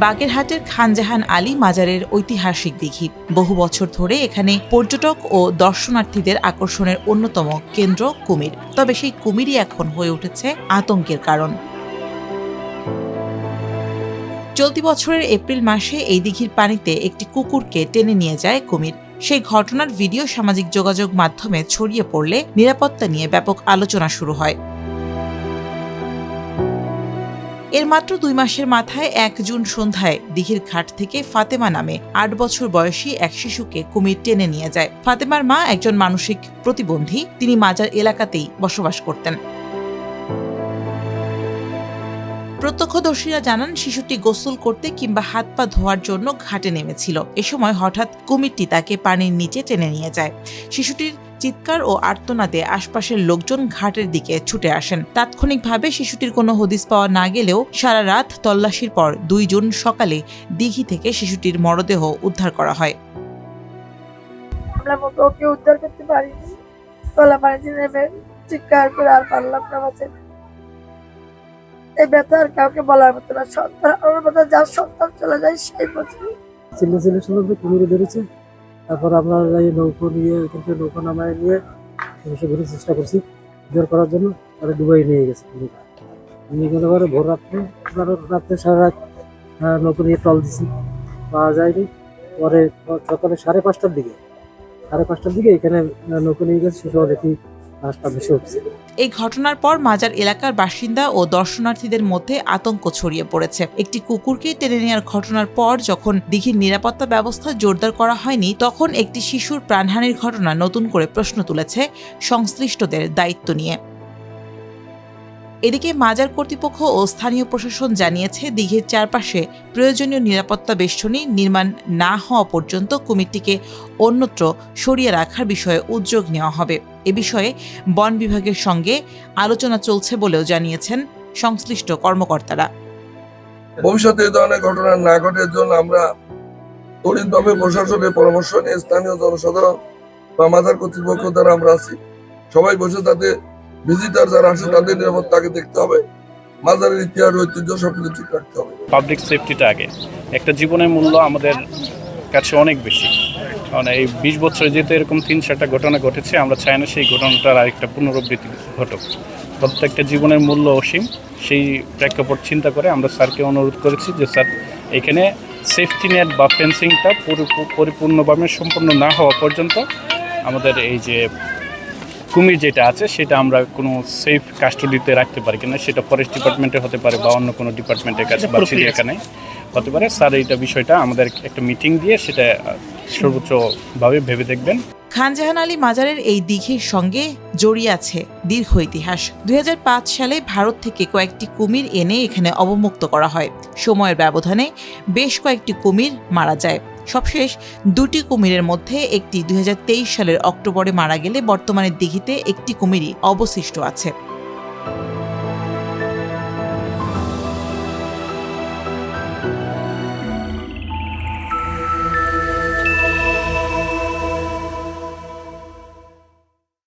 বাগেরহাটের খানজাহান আলী মাজারের ঐতিহাসিক দিঘি। বহু বছর ধরে এখানে পর্যটক ও দর্শনার্থীদের আকর্ষণের অন্যতম কেন্দ্র কুমির। তবে সেই কুমিরই এখন হয়ে উঠেছে আতঙ্কের কারণ। চলতি বছরের এপ্রিল মাসে এই দিঘির পানিতে একটি কুকুরকে টেনে নিয়ে যায় কুমির। সেই ঘটনার ভিডিও সামাজিক যোগাযোগ মাধ্যমে ছড়িয়ে পড়লে নিরাপত্তা নিয়ে ব্যাপক আলোচনা শুরু হয়। এর মাত্র 2 মাসের মাথায় 1 জুন সন্ধ্যায় দিঘির ঘাট থেকে ফাতেমা নামে 8 বছর বয়সী এক শিশুকে কুমির টেনে নিয়ে যায়। ফাতেমার মা একজন মানসিক প্রতিবন্ধী, তিনি মাজার এলাকাতেই বসবাস করতেন। প্রত্যক্ষদর্শীরা জানান, শিশুটি গোসল করতে কিংবা হাত পা ধোয়ার জন্য ঘাটে নেমেছিল। এ সময় হঠাৎ কুমিরটি তাকে পানির নিচে টেনে নিয়ে যায়। শিশুটির চিৎকার ও আর্তনাদে আশপাশের লোকজন ঘাটের দিকে ছুটে আসেন। তাৎক্ষণিকভাবে শিশুটির কোনো হদিস পাওয়া না গেলেও সারা রাত তল্লাশির পর 2 জুন সকালে দিঘি থেকে শিশুটির মরদেহ উদ্ধার করা হয়। আমরা ওকে উদ্ধার করতে পারিনি, তলা পানিতে নেমে চিৎকার করে আর পারলাম না। বাঁচে এই ব্যথা আর কাউকে বলার মতো না। সন্তান আমার কথা, যার সন্তান চলে যায় সেই বছর চিল্লা শুনতে কুমিরে ধরেছে। তারপর আমরা এই নৌকো নিয়ে এখান থেকে নৌকো নামায় নিয়ে ঘুরে চেষ্টা করছি উদ্ধার করার জন্য। তারা ডুবাই নিয়ে গেছে। নিয়ে গেলে পরে ভোর রাত্রে সারা রাত নৌকো নিয়ে টল দিছি, পাওয়া যায়নি। পরে সকালে 5:30টার দিকে এখানে নৌকো নিয়ে গেছে। সে সময় দেখি লাশটা ভেসে উঠছে। এই ঘটনার পর মাজার এলাকার বাসিন্দা ও দর্শনার্থীদের মধ্যে আতঙ্ক ছড়িয়ে পড়েছে। একটি কুকুরকে টেনে নেওয়ার ঘটনার পর যখন দিঘির নিরাপত্তা ব্যবস্থা জোরদার করা হয়নি, তখন একটি শিশুর প্রাণহানির ঘটনা নতুন করে প্রশ্ন তুলেছে সংশ্লিষ্টদের দায়িত্ব নিয়ে। এদিকে মাজার কর্তৃপক্ষ ও স্থানীয় প্রশাসন জানিয়েছে, দিঘির চারপাশে প্রয়োজনীয় নিরাপত্তা বেষ্টনী নির্মাণ না হওয়া পর্যন্ত কুমিরটিকে অন্যত্র সরিয়ে রাখার বিষয়ে উদ্যোগ নেওয়া হবে। এ বিষয়ে বন বিভাগের সঙ্গে আলোচনা চলছে বলেও জানিয়েছেন সংশ্লিষ্ট কর্মকর্তারা। ভবিষ্যতে এই ধরনের ঘটনা না ঘটার জন্য আমরা তড়িৎভাবে প্রশাসনের পরামর্শ নিয়ে স্থানীয় জনসাধারণ বা মাজার কর্তৃপক্ষ দ্বারা আমরা আছি, সবাই বসে তাতে ভিজিটার যারা আসে তাদের নিরাপত্তাকে দেখতে হবে, মাজারের ইতিহাস ঐতিহ্য সবকিছু ঠিক রাখতে হবে। পাবলিক সেফটিটা আগে। একটা জীবনের মূল্য আমাদের কাছে অনেক বেশি, কারণ এই 20 বছরে যেহেতু এরকম 3-4টা ঘটনা ঘটেছে, আমরা চাই না সেই ঘটনাটার আরেকটা পুনরাবৃত্তি ঘটুক। প্রত্যেকটা জীবনের মূল্য অসীম। সেই প্রেক্ষাপট চিন্তা করে আমরা স্যারকে অনুরোধ করেছি যে স্যার, এখানে সেফটি নেট বা ফেন্সিংটা পরিপূর্ণভাবে সম্পন্ন না হওয়া পর্যন্ত আমাদের এই যে কুমির যেটা আছে সেটা আমরা কোনো সেফ কাস্টডিতে রাখতে পারি কিনা, সেটা ফরেস্ট ডিপার্টমেন্টে হতে পারে বা অন্য কোনো ডিপার্টমেন্টের কাছে বা চিড়িয়াখানায় হতে পারে। স্যার এইটা বিষয়টা আমাদের একটা মিটিং দিয়ে সেটা সর্বোচ্চভাবে ভেবে দেখবেন। খানজাহান আলী মাজারের এই দিঘির সঙ্গে জড়িয়ে আছে দীর্ঘ ইতিহাস। 2005 সালে ভারত থেকে কয়েকটি কুমির এনে এখানে অবমুক্ত করা হয়। সময়ের ব্যবধানে বেশ কয়েকটি কুমির মারা যায়। সবশেষ 2টি কুমিরের মধ্যে একটি 2023 সালের অক্টোবরে মারা গেলে বর্তমানে দিঘিতে একটি কুমিরই অবশিষ্ট আছে।